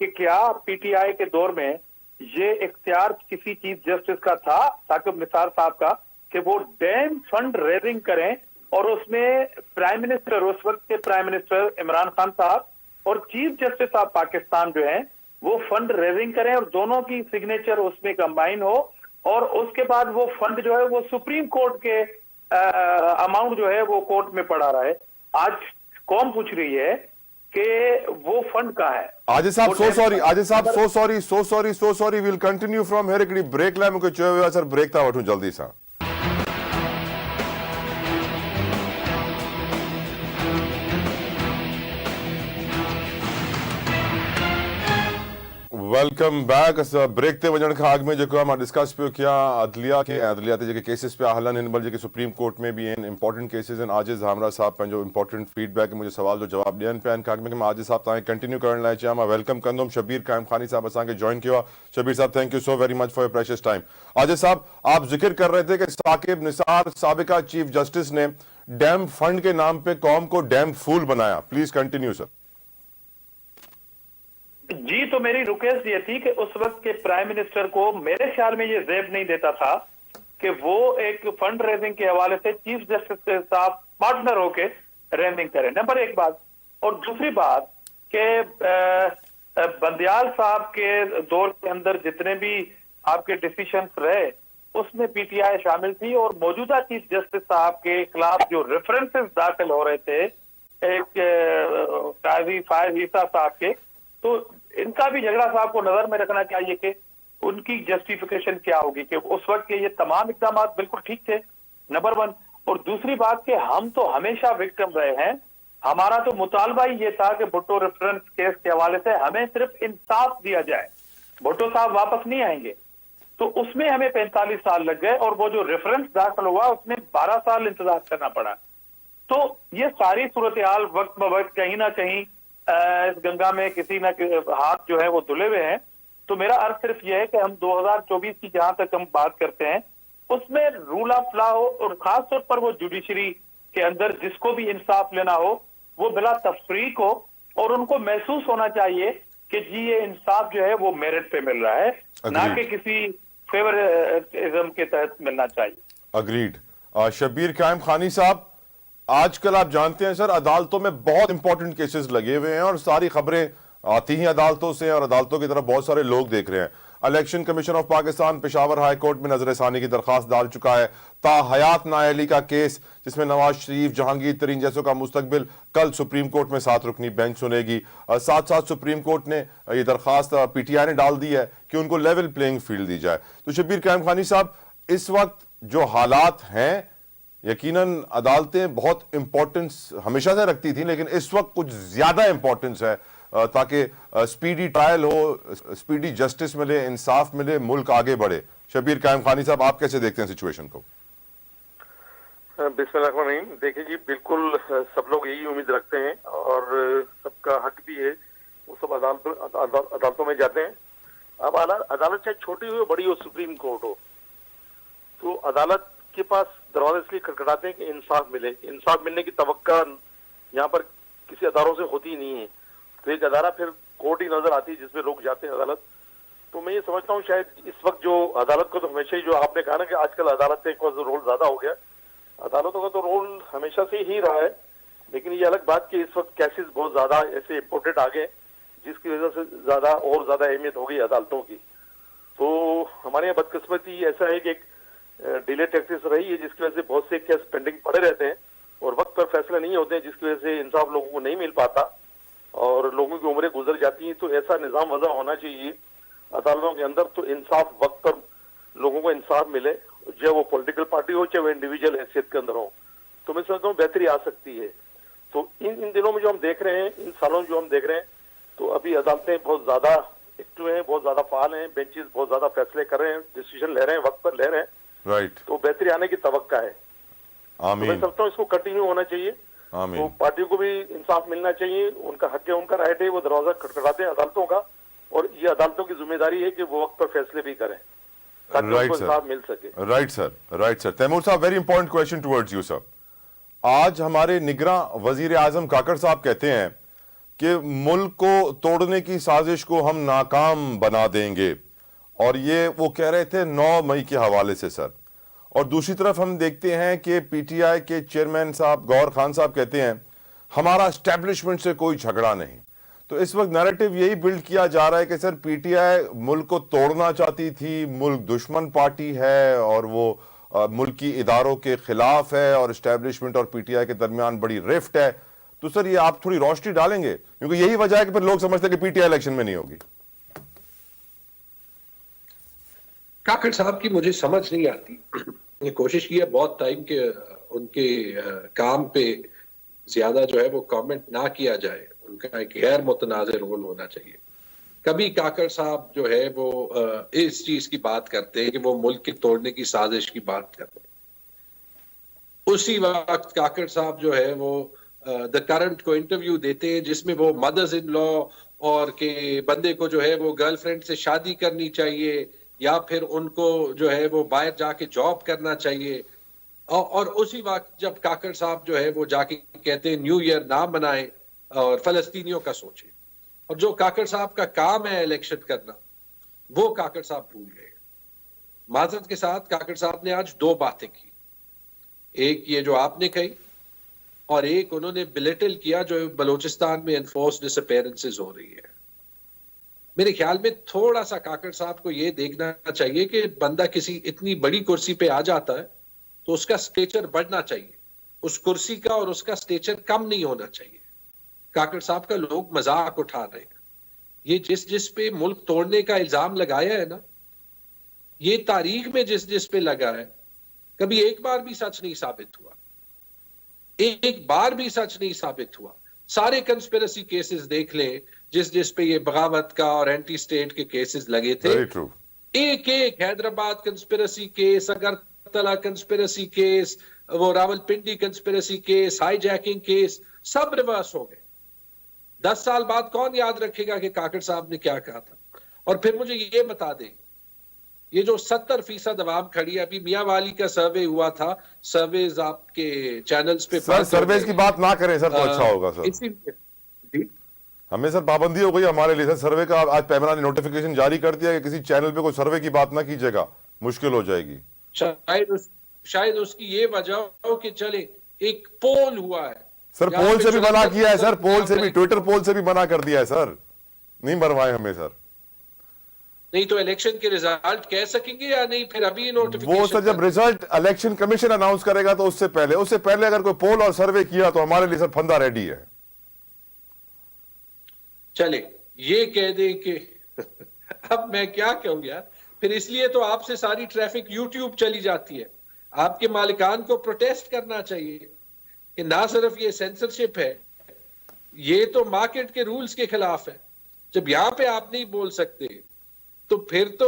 कि क्या पीटीआई के दौर में ये इख्तियार किसी चीफ जस्टिस का था, साकिब निसार साहब का, कि वो डैम फंड रेजिंग करें और उसमें प्राइम मिनिस्टर, उस वक्त के प्राइम मिनिस्टर इमरान खान साहब और चीफ जस्टिस ऑफ पाकिस्तान जो हैं वो फंड रेजिंग करें और दोनों की सिग्नेचर उसमें कंबाइन हो, और उसके बाद वो फंड जो है वो सुप्रीम कोर्ट के अमाउंट जो है वो कोर्ट में पड़ा रहा है। आज कौन पूछ रही है कि वो फंड कहाँ है?
आजिज साहब सो सॉरी, आजिज साहब so sorry, will continue from here. हिकिड़ी ब्रेक लाइ मूंखे चयो वियो आहे सर, ब्रेक था वठूं जल्दी सां। Welcome back. ब्रेक ते वञण खां अॻु में जेको आहे मां डिस्कस पियो कयां अदलिया ते जेके केसिस पिया हलनि, हिन महिल जेके सुप्रीम कोर्ट में भी आहिनि, इंपॉर्टेंट केसिस आहिनि। आजिज धामरा साहब पंहिंजो इंपॉर्टेंट फीडबैक मुंहिंजे सवाल जो जवाब ॾियनि पिया। हिन खां अॻु में मां आजिज साहब तव्हांखे कंटिन्यू करण लाइ चाहियां, मां वेलकम कंदुमि शबीर कायम खानी साहब असांखे जॉइन कियो आहे। शबीर साहब thank you so very much for your precious time. Aziz साहब, आप जिक्र कर रहे थे कि साकिब निसार साबिका चीफ जस्टिस ने डैम फंड के नाम पे कौम को डैम फूल बनाया। Please continue sir.
जी, तो मेरी रिक्वेस्ट ये थी कि उस वक्त के प्राइम मिनिस्टर को मेरे ख्याल में ये ज़ेब नहीं देता था कि वो एक फंड रेजिंग के हवाले से चीफ जस्टिस के साथ पार्टनर होके रेजिंग करें, नंबर एक बात। और दूसरी बात कि बंदियाल साहब के दौर के अंदर जितने भी आपके डिसीजंस रहे उसमें पीटीआई शामिल थी, और मौजूदा चीफ जस्टिस साहब के खिलाफ जो रेफरेंसेस दाखिल हो रहे थे एक काजी फायज ईसा साहब के, तो इनका भी झगड़ा साहब को नजर में रखना चाहिए कि उनकी जस्टिफिकेशन क्या होगी कि उस वक्त के ये तमाम इकदाम बिल्कुल ठीक थे, नंबर वन। और दूसरी बात कि हम तो हमेशा विक्टिम रहे हैं, हमारा तो मुतालबा ही ये था कि भुट्टो रेफरेंस केस के हवाले से हमें सिर्फ इंसाफ दिया जाए, भुट्टो साहब वापस नहीं आएंगे। तो उसमें हमें 45 साल लग गए और वो जो रेफरेंस दाखिल हुआ उसमें 12 साल इंतजार करना पड़ा। तो ये सारी सूरत हाल वक्त ब वक्त कहीं ना कहीं इस गंगा में किसी ना हाथ जो है वो धुले हुए हैं। तो मेरा अर्थ सिर्फ यह है कि हम 2024 की जहां तक हम बात करते हैं उसमें रूल ऑफ लॉ हो, और खास तौर पर वो जुडिशरी के अंदर जिसको भी इंसाफ लेना हो वो बिला तफरीक हो, और उनको महसूस होना चाहिए कि जी ये इंसाफ जो है वो मेरिट पे मिल रहा है, ना कि किसी फेवरिज्म के तहत मिलना चाहिए।
अग्रीड। शबीर कायम खानी साहब, आजकल आप जानते हैं सर अदालतों में बहुत इंपॉर्टेंट केसेस लगे हुए हैं और सारी खबरें आती ही अदालतों से, और अदालतों की तरफ बहुत सारे लोग देख रहे हैं। Election commission of Pakistan Peshawar high court में नजरसानी की दरखास्त डाल चुका है। ताहयात नाअहली का केस जिसमें नवाज शरीफ, जहांगीर तरीन जैसों का मुस्तकबिल कल सुप्रीम कोर्ट में 7 रुकनी बेंच सुनेगी। साथ साथ सुप्रीम कोर्ट ने यह दरखास्त पीटीआई ने डाल दी है कि उनको लेवल प्लेइंग फील्ड दी जाए। तो शबीर कायम खानी साहब, इस वक्त जो हालात हैं, यकीनन अदालतें बहुत इंपॉर्टेंस हमेशा से रखती थी, लेकिन इस वक्त कुछ ज्यादा इंपॉर्टेंस है ताकि स्पीडी ट्रायल हो, स्पीडी जस्टिस मिले, इंसाफ मिले, मुल्क आगे बढ़े। शबीर कायम खानी साहब, आप कैसे देखते हैं सिचुएशन को?
बिस्मिल्लाहिर्रहमानिर्रहीम। देखिए जी, बिल्कुल सब लोग यही उम्मीद रखते हैं और सबका हक भी है, वो सब अदालतों में जाते हैं। अब अदालत चाहे छोटी हो बड़ी हो, सुप्रीम कोर्ट हो, तो अदालत के पास दरवाजे इसलिए खटखटाते हैं कि इंसाफ मिले। इंसाफ मिलने की तवक्का यहाँ पर किसी अदारों से होती नहीं है, तो एक अदारा फिर कोर्ट ही नजर आती है जिसमें लोग जाते हैं अदालत। तो मैं ये समझता हूँ शायद इस वक्त जो अदालत को, तो हमेशा ही जो आपने कहा ना कि आजकल अदालत का रोल ज्यादा हो गया, अदालतों का तो रोल हमेशा से ही रहा है, लेकिन ये अलग बात कि इस वक्त केसेस बहुत ज्यादा ऐसे इम्पोर्टेड आ गए जिसकी वजह से ज्यादा अहमियत हो गई अदालतों की। तो हमारे यहाँ बदकिस्मती ऐसा है कि एक डिले टैक्सेस रही है जिसकी वजह से बहुत से केस पेंडिंग पड़े रहते हैं और वक्त पर फैसले नहीं होते हैं, जिसकी वजह से इंसाफ लोगों को नहीं मिल पाता और लोगों की उम्रें गुजर जाती हैं। तो ऐसा निजाम वजह होना चाहिए अदालतों के अंदर, तो इंसाफ वक्त पर लोगों को इंसाफ मिले, चाहे वो पॉलिटिकल पार्टी हो चाहे वो इंडिविजुअल हैसियत के अंदर हो, तो मैं समझता हूँ बेहतरी आ सकती है। तो इन दिनों में जो हम देख रहे हैं, इन सालों में जो हम देख रहे हैं, तो अभी अदालतें बहुत ज्यादा एक्टिव हैं, बहुत ज्यादा फाल हैं, बेंचेस बहुत ज्यादा फैसले कर रहे हैं, डिसीजन ले रहे हैं, वक्त पर ले रहे हैं।
राइट।
तो बेहतरी आने की तवक्का है। तो मैं समझता हूँ इसको कंटिन्यू होना चाहिए। तो पार्टियों को भी इंसाफ मिलना चाहिए, उनका हक है, उनका राइट है, वो दरवाजा खटखटाते हैं अदालतों का, और ये अदालतों की जिम्मेदारी है कि वो वक्त पर फैसले भी करें ताकि उनको इंसाफ मिल सके।
Right sir, right sir. Taimur साहब, very important question towards you sir. आज हमारे निगरां वजीर आजम काकड़ साहब कहते हैं कि मुल्क को तोड़ने की साजिश को हम नाकाम बना देंगे, और ये वो कह रहे थे 9 मई के हवाले से सर। और दूसरी तरफ हम देखते हैं कि पीटीआई के चेयरमैन साहब गौहर खान साहब कहते हैं हमारा एस्टेब्लिशमेंट से कोई झगड़ा नहीं। तो इस वक्त नैरेटिव यही बिल्ड किया जा रहा है कि सर पीटीआई मुल्क को तोड़ना चाहती थी, मुल्क दुश्मन पार्टी है और वो मुल्की इदारों के खिलाफ है, और एस्टेब्लिशमेंट और पीटीआई के दरमियान बड़ी रिफ्ट है। तो सर ये आप थोड़ी रोशनी डालेंगे, क्योंकि यही वजह है कि फिर लोग समझते हैं कि पीटीआई इलेक्शन में नहीं होगी।
काकड़ साहब की मुझे समझ नहीं आती। मैंने कोशिश की है बहुत टाइम के उनके काम पे ज्यादा जो है वो कमेंट ना किया जाए, उनका एक गैर मुतनाज़िर रोल होना चाहिए। कभी काकड़ साहब जो है वो इस चीज की बात करते हैं कि वो मुल्क के तोड़ने की साजिश की बात कर रहे हैं, उसी वक्त काकड़ साहब जो है वो द करंट को इंटरव्यू देते हैं जिसमें वो मदर्स इन लॉ और के बंदे को जो है वो गर्लफ्रेंड से शादी करनी चाहिए या फिर उनको जो है वो बाहर जाके जॉब करना चाहिए, और उसी वक्त जब काकड़ साहब जो है वो जाके कहते हैं न्यू ईयर ना मनाएं और फलस्तीनियों का सोचें, और जो काकड़ साहब का काम है इलेक्शन करना, वो काकड़ साहब भूल गए। माजरत के साथ काकड़ साहब ने आज 2 बातें की, एक ये जो आपने कही और एक उन्होंने बिलिटल किया जो बलूचिस्तान में एनफोर्स डिसअपीयरेंसेस हो रही है। मेरे ख्याल में थोड़ा सा काकड़ साहब को यह देखना चाहिए कि बंदा किसी इतनी बड़ी कुर्सी पे आ जाता है तो उसका स्टेचर बढ़ना चाहिए, उस कुर्सी का और उसका स्टेचर कम नहीं होना चाहिए। काकड़ साहब का लोग मजाक उठा रहे हैं। ये जिस पे मुल्क तोड़ने का इल्जाम लगाया है ना, ये तारीख में जिस पे लगा है, कभी एक बार भी सच नहीं साबित हुआ, एक बार भी सच नहीं साबित हुआ। सारे कंस्पिरेसी केसेस देख लें जिस पे ये बगावत का और एंटी स्टेट के केसेस लगे थे, एक एक Hyderabad conspiracy case, Agartala conspiracy case, वो Rawalpindi conspiracy case, hijacking case, सब रिवर्स हो गए। 10 साल बाद कौन याद रखेगा कि काकड़ साहब ने क्या कहा था? और फिर मुझे ये बता दें, ये जो 70% अवाम खड़ी है, अभी मियां वाली का सर्वे हुआ था, सर्वेज आपके चैनल्स पे
सर सर्वेज की बात ना करें सर तो अच्छा होगा सर। हमें सर पाबंदी हो गई हमारे लिए सर सर्वे का। आज पैमरा ने नोटिफिकेशन जारी कर दिया कि किसी चैनल पे कोई सर्वे की बात ना कीजिएगा, मुश्किल हो जाएगी।
शायद उसकी ये वजह हो कि चले एक पोल हुआ है
सर, पोल से भी मना किया है सर, पोल से भी, ट्विटर पोल से भी मना कर दिया है सर, नहीं मरवाए हमें सर।
नहीं तो इलेक्शन के रिजल्ट कह सकेंगे या नहीं? फिर अभी नोटिफिकेशन
वो सर जब रिजल्ट इलेक्शन कमीशन अनाउंस करेगा तो उससे पहले अगर कोई पोल और सर्वे किया तो हमारे लिए सर फंदा रेडी है।
चले ये कह दें कि अब मैं क्या कहूं यार, फिर इसलिए तो आपसे सारी ट्रैफिक यूट्यूब चली जाती है। आपके मालिकान को प्रोटेस्ट करना चाहिए कि ना सिर्फ ये सेंसरशिप है, ये तो मार्केट के रूल्स के खिलाफ है। जब यहां पे आप नहीं बोल सकते तो फिर तो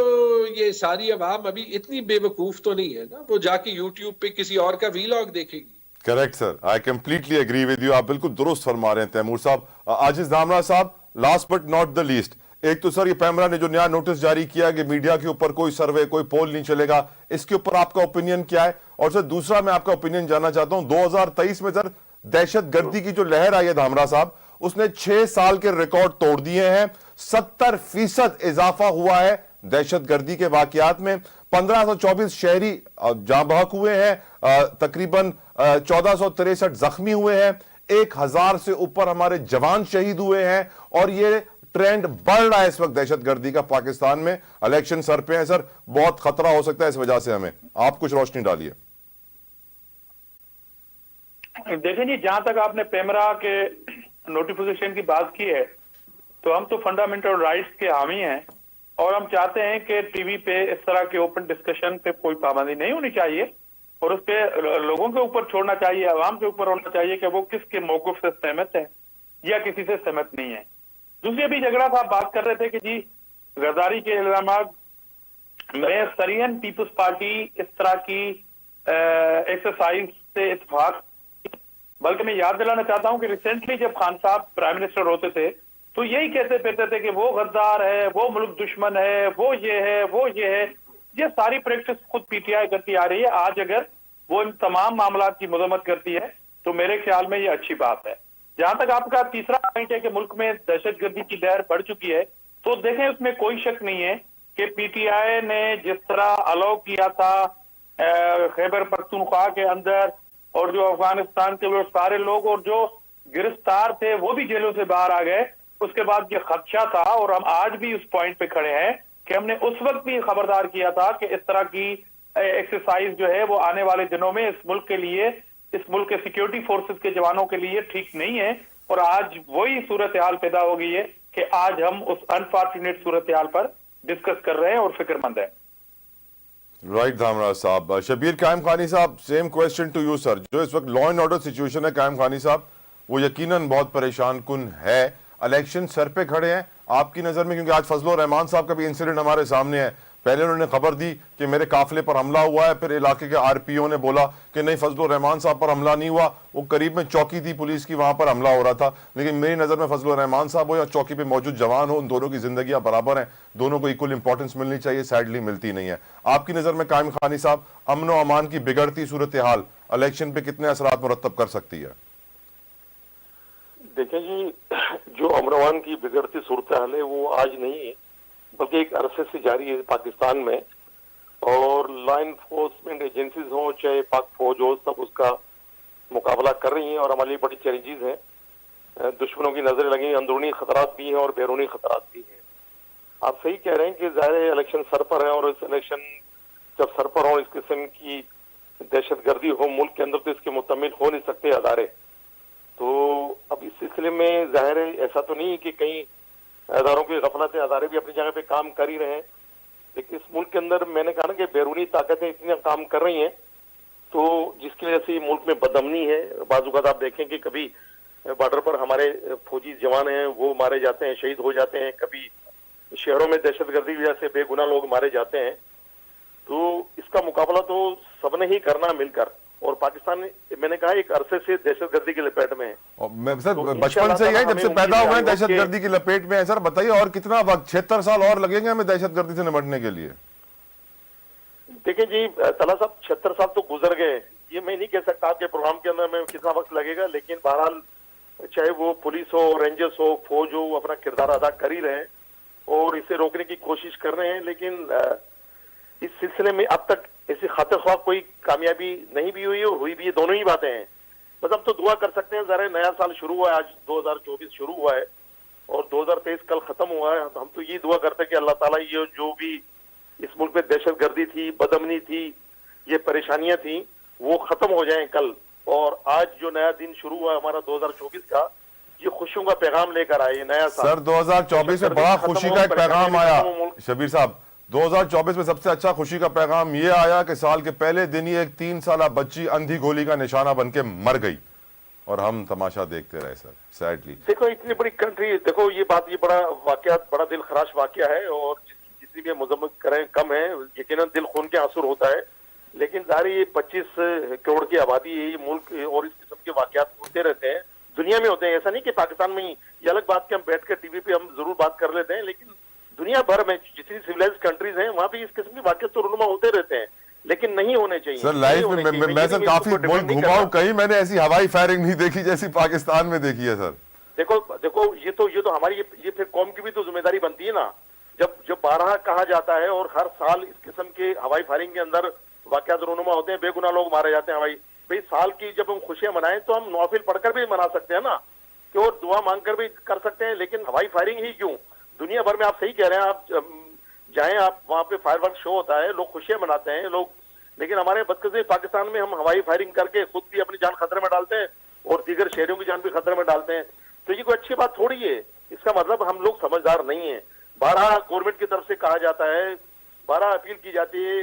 ये सारी अवाम अभी इतनी बेवकूफ तो नहीं है ना, वो जाके यूट्यूब पे किसी और का वीलॉग देखेगी।
Correct sir, I completely agree with you, आप बिल्कुल दुरुस्त फरमा रहे हैं तैमूर साहब। आजिज दामरा साहब, last but not the least, एक तो सर ये पैमरा ने जो नया नोटिस जारी किया कि मीडिया के ऊपर कोई सर्वे कोई पोल नहीं चलेगा, इसके ऊपर आपका ओपिनियन क्या है? और सर दूसरा मैं आपका ओपिनियन जानना चाहता हूं, 2023 में सर दहशतगर्दी की जो लहर आई है धामरा साहब, उसने 6 साल के रिकॉर्ड तोड़ दिए हैं। 70% इजाफा हुआ है दहशतगर्दी के वाकयात में। 1524 शहरी जाँ बहक हुए हैं, तकरीबन 1463 जख्मी हुए हैं, 1000 से ऊपर हमारे जवान शहीद हुए हैं, और ये ट्रेंड बढ़ रहा है इस वक्त दहशतगर्दी का पाकिस्तान में। इलेक्शन सर पे है सर, बहुत खतरा हो सकता है इस वजह से हमें, आप कुछ रोशनी डालिए।
देखिए जी, जहां तक आपने पेमरा के नोटिफिकेशन की बात की है, तो हम तो फंडामेंटल राइट्स के हामी हैं और हम चाहते हैं कि टीवी पे इस तरह के ओपन डिस्कशन पे कोई पाबंदी नहीं होनी चाहिए और उस पे लोगों के ऊपर छोड़ना चाहिए, आवाम के ऊपर होना चाहिए कि वो किसके मौकूफ से सहमत है या किसी से सहमत नहीं है। दूसरी अभी झगड़ा था, बात कर रहे थे कि जी गद्दारी के इल्जाम में सरियन पीपल्स पार्टी इस तरह की एक्सरसाइज से इत्तेफाक, बल्कि मैं याद दिलाना चाहता हूं कि रिसेंटली जब खान साहब प्राइम मिनिस्टर होते थे तो यही कहते फिरते थे कि वो गद्दार है, वो मुल्क दुश्मन है, वो ये है, वो ये है। ये सारी प्रैक्टिस खुद पीटीआई करती आ रही है। आज अगर वो इन तमाम मामला की मजम्मत करती है तो मेरे ख्याल में ये अच्छी बात है। जहां तक आपका तीसरा पॉइंट है कि मुल्क में दहशतगर्दी की लहर बढ़ चुकी है, तो देखें उसमें कोई शक नहीं है कि पीटीआई ने जिस तरह अलाउ किया था खैबर पख्तूनख्वा के अंदर, और जो अफगानिस्तान के वो सारे लोग और जो गिरफ्तार थे वो भी जेलों से बाहर आ गए, उसके बाद ये खदशा था और हम आज भी उस पॉइंट पे खड़े हैं कि हमने उस वक्त भी खबरदार किया था कि इस तरह की एक्सरसाइज जो है वो आने वाले दिनों में इस मुल्क के लिए, इस मुल्क के सिक्योरिटी फोर्सेस के जवानों के लिए ठीक नहीं है। और आज वही सूरत हाल पैदा हो गई है कि आज हम उस अनफॉर्चुनेट सूरत हाल पर डिस्कस कर रहे हैं और फिक्रमंद है।
राइट धामरा साहब। शबीर कायम खानी साहब, same question to you sir. जो इस वक्त लॉ एंड ऑर्डर सिचुएशन है कायम खानी साहब, वो यकीनन बहुत परेशान कुन है। इलेक्शन सर पे खड़े हैं आपकी नजर में, क्योंकि आज फजलुर रहमान साहब का भी इंसिडेंट हमारे सामने है। पहले उन्होंने खबर दी कि मेरे काफिले पर हमला हुआ है, फिर इलाके के आरपीओ ने बोला कि नहीं फजलुर रहमान साहब पर हमला नहीं हुआ, वो करीब में चौकी थी पुलिस की, वहां पर हमला हो रहा था। लेकिन मेरी नजर में फजलुर रहमान साहब हो या चौकी पे मौजूद जवान हो, उन दोनों की जिंदगियां बराबर हैं, दोनों को इक्वल इंपॉर्टेंस मिलनी चाहिए, सैडली मिलती नहीं है। आपकी नजर में कायम खानी साहब, अमन व अमान की बिगड़ती सूरत हाल इलेक्शन पे कितने असरात मुरत्तब कर सकती है?
देखें जी, जो अमरवान की बिगड़ती सूरत हाल है वो आज नहीं है, बल्कि एक अरसे से जारी है पाकिस्तान में। और लॉ इन्फोर्समेंट एजेंसीज हो चाहे पाक फौज हो, सब उसका मुकाबला कर रही हैं और हमारे लिए बड़ी चैलेंजेस हैं। दुश्मनों की नजरें लगी, अंदरूनी खतरात भी हैं और बैरूनी खतरात भी हैं। आप सही कह रहे हैं कि ज़ाहिर इलेक्शन सर पर है, और इस इलेक्शन जब सर पर हो, इस किस्म की दहशतगर्दी हो मुल्क के अंदर, तो इसके मुतमिल हो नहीं सकते अदारे। तो अब इस सिलसिले में जाहिर है ऐसा तो नहीं कि कहीं अदारों की गफलत है, अदारे भी अपनी जगह पे काम कर ही रहे हैं, लेकिन इस मुल्क के अंदर मैंने कहा ना कि बैरूनी ताकतें इतनी काम कर रही हैं, तो जिसकी वजह से मुल्क में बदअमनी है। बाज़ आप देखें कि कभी बॉर्डर पर हमारे फौजी जवान हैं वो मारे जाते हैं, शहीद हो जाते हैं, कभी शहरों में दहशतगर्दी की वजह से बेगुनाह लोग मारे जाते हैं। तो इसका मुकाबला तो सबने ही करना मिलकर, और पाकिस्तान मैंने कहा एक अरसे से दहशतगर्दी की लपेट में है।
और सर तो बचपन से ही है, जब से पैदा हुए हैं दहशतगर्दी की लपेट में है। सर बताइए और कितना वक्त, 76 साल और लगेंगे हमें दहशतगर्दी से निपटने के लिए?
देखिए जी तला साहब, 76 साल तो गुजर गए, ये मैं नहीं कह सकता आपके प्रोग्राम के अंदर में कितना वक्त लगेगा, लेकिन बहरहाल चाहे वो पुलिस हो, रेंजर्स हो, फौज हो, वो अपना किरदार अदा कर ही रहे हैं और इसे रोकने की कोशिश कर रहे हैं। लेकिन इस सिलसिले में अब तक ऐसी खातिर ख्वाह कोई कामयाबी नहीं भी हुई और हुई भी, ये दोनों ही बातें हैं। बस अब तो दुआ कर सकते हैं, जरा नया साल शुरू हुआ है, आज 2024 शुरू हुआ है और 2023 कल खत्म हुआ है। हम तो ये दुआ करते हैं कि अल्लाह ताला ये जो भी इस मुल्क में दहशतगर्दी थी, बदअमनी थी, ये परेशानियां थी, वो खत्म हो जाएं कल, और आज जो नया दिन शुरू हुआ हमारा 2024 का, ये खुशियों का पैगाम लेकर आए नया साल।
सर 2024 में बड़ा खुशी का एक पैगाम आया शबीर साहब। 2024 में सबसे अच्छा खुशी का पैगाम ये आया कि साल के पहले दिन ही एक 3 साल बच्ची अंधी गोली का निशाना बनके मर गई और हम तमाशा देखते रहे सर, सैडली।
देखो इतनी बड़ी कंट्री, देखो ये बात, ये बड़ा वाकया, बड़ा दिल खराश वाकया है, और जिस किसी के मजम्मत करें कम है, यकीनन दिल खून के आंसू होता है, लेकिन जाहिर ये 25 करोड़ की आबादी है, ये मुल्क और इस किस्म के वाकयात होते रहते हैं, दुनिया में होते हैं। ऐसा नहीं कि पाकिस्तान में ही, ये अलग बात कि हम बैठ कर टीवी पे हम जरूर बात कर लेते हैं, लेकिन दुनिया भर में जितनी सिविलाइज्ड कंट्रीज हैं वहां भी इस किस्म के वाकयात तो रुनुमा होते रहते हैं, लेकिन नहीं होने चाहिए
सर। लाइफ में मैं सर काफी मुल्क घुमा हूं, कहीं मैंने ऐसी हवाई फायरिंग नहीं देखी जैसी पाकिस्तान में देखी है सर।
देखो ये तो हमारी ये फिर कौम की भी तो जिम्मेदारी बनती है ना, जब 12 कहा जाता है और हर साल इस किस्म के हवाई फायरिंग के अंदर वाकयात रोनुमा होते हैं, बेगुनाह लोग मारे जाते हैं। भाई साल की जब हम खुशियां मनाएं तो हम नवाफिल पढ़कर भी मना सकते हैं ना, कि और दुआ मांगकर भी कर सकते हैं, लेकिन हवाई फायरिंग ही क्यों? दुनिया भर में आप सही कह रहे हैं, आप जाएं, आप वहां पे फायरवर्क शो होता है, लोग खुशियां मनाते हैं लोग, लेकिन हमारे बदकिस्मती पाकिस्तान में हम हवाई फायरिंग करके खुद भी अपनी जान खतरे में डालते हैं और दीगर शहरियों की जान भी खतरे में डालते हैं। तो ये कोई अच्छी बात थोड़ी है। इसका मतलब हम लोग समझदार नहीं है। 12 गवर्नमेंट की तरफ से कहा जाता है, 12 अपील की जाती है,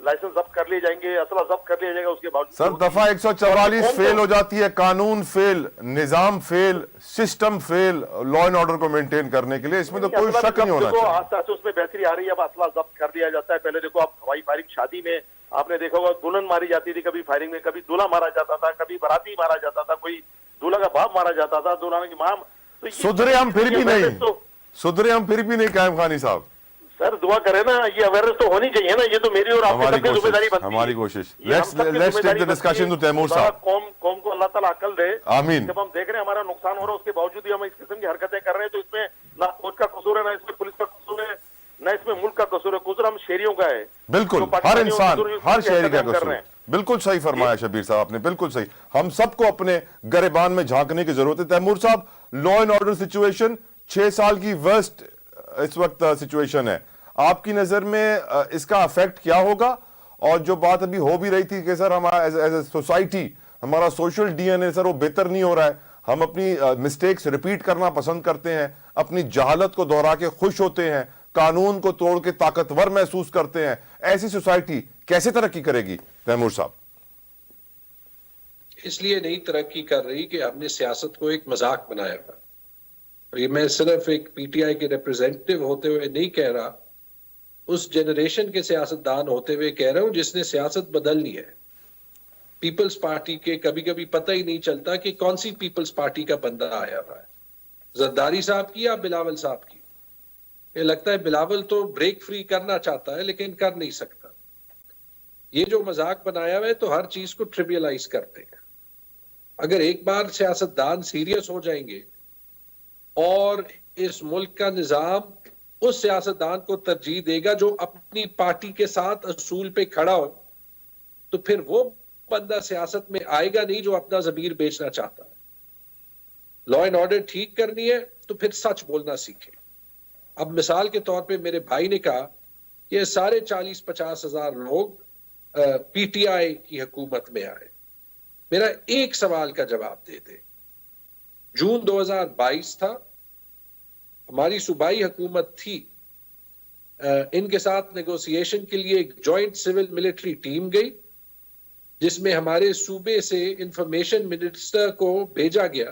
लाइसेंस जब्त कर लिए जाएंगे, असला जब्त कर लिया जाएगा, उसके बावजूद
सर दफा 144 फेल हो जाती है, कानून fail, Nizam fail, system fail, law and order को मेंटेन करने के लिए, इसमें तो कोई शक नहीं होना चाहिए।
आस्ते आस्ते उसमें बेहतरी आ रही है, अब असला जब्त कर दिया जाता है। पहले देखो आप हवाई फायरिंग शादी में आपने देखा होगा, दुल्हन मारी जाती थी कभी फायरिंग में, कभी दूल्हा मारा जाता था, कभी बाराती मारा जाता था, कोई दूल्हा का बाप मारा जाता था, दूल्हा की मां। तो
सुधरे हम फिर भी नहीं, सुधरे हम फिर भी नहीं कायम खानी साहब।
सर दुआ करें ना, ये अवेयरनेस तो होनी चाहिए ना, ये तो मेरी और आपकी सबकी जिम्मेदारी बनती है।
हमारी कोशिश। Let's take the discussion to Taimur साहब।
कौम को अल्लाह ताला अकल दे।
आमीन।
जब हम देख रहे हैं हमारा नुकसान हो रहा है, उसके बावजूद भी हम इस किस्म की हरकतें कर रहे हैं, तो इसमें ना कोच का कसूर है, ना इसमें पुलिस का कसूर है, ना इसमें मुल्क का कसूर है, कसूर हम शहरियों का है।
बिल्कुल, हर इंसान, हर शहरी का कसूर है। बिल्कुल सही फरमाया शबीर साहब आपने, बिल्कुल सही। हम सबको अपने गरेबान में झांकने की जरूरत है। तैमूर साहब, लॉ एंड ऑर्डर सिचुएशन 6 साल की वर्स्ट इस वक्त सिचुएशन है, आपकी नजर में इसका इफेक्ट क्या होगा? और जो बात अभी हो भी रही थी कि सर हमारा एज ए सोसाइटी, हमारा सोशल डीएनए सर वो बेहतर नहीं हो रहा है, हम अपनी मिस्टेक्स रिपीट करना पसंद करते हैं, अपनी जहालत को दोहरा के खुश होते हैं, कानून को तोड़ के ताकतवर महसूस करते हैं, ऐसी सोसाइटी कैसे तरक्की करेगी तैमूर साहब?
इसलिए नहीं तरक्की कर रही कि हमने सियासत को एक मजाक बनाया हुआ। ये मैं सिर्फ एक पीटीआई के रिप्रेजेंटेटिव होते हुए नहीं कह रहा, उस जनरेशन के सियासतदान होते हुए कह रहा हूं जिसने सियासत बदलनी है। पीपल्स पार्टी के कभी कभी पता ही नहीं चलता कि कौन सी पीपल्स पार्टी का बंदा आया हुआ है, जरदारी साहब की या बिलावल साहब की। ये लगता है बिलावल तो ब्रेक फ्री करना चाहता है लेकिन कर नहीं सकता। ये जो मजाक बनाया हुआ है तो हर चीज को ट्रिवियलाइज करते हैं। अगर एक बार सियासतदान सीरियस हो जाएंगे और इस मुल्क का निजाम उस सियासतदान को तरजीह देगा जो अपनी पार्टी के साथ असूल पे खड़ा हो, तो फिर वो बंदा सियासत में आएगा नहीं जो अपना ज़मीर बेचना चाहता है। लॉ एंड ऑर्डर ठीक करनी है तो फिर सच बोलना सीखे। अब मिसाल के तौर पे मेरे भाई ने कहा कि सारे 40-50 हजार लोग पीटीआई की हुकूमत में आए। मेरा एक सवाल का जवाब दे दे। जून 2022 था, हमारी सूबाई हुकूमत थी, इनके साथ नेगोशिएशन के लिए एक जॉइंट सिविल मिलिट्री टीम गई जिसमें हमारे सूबे से इंफॉर्मेशन मिनिस्टर को भेजा गया,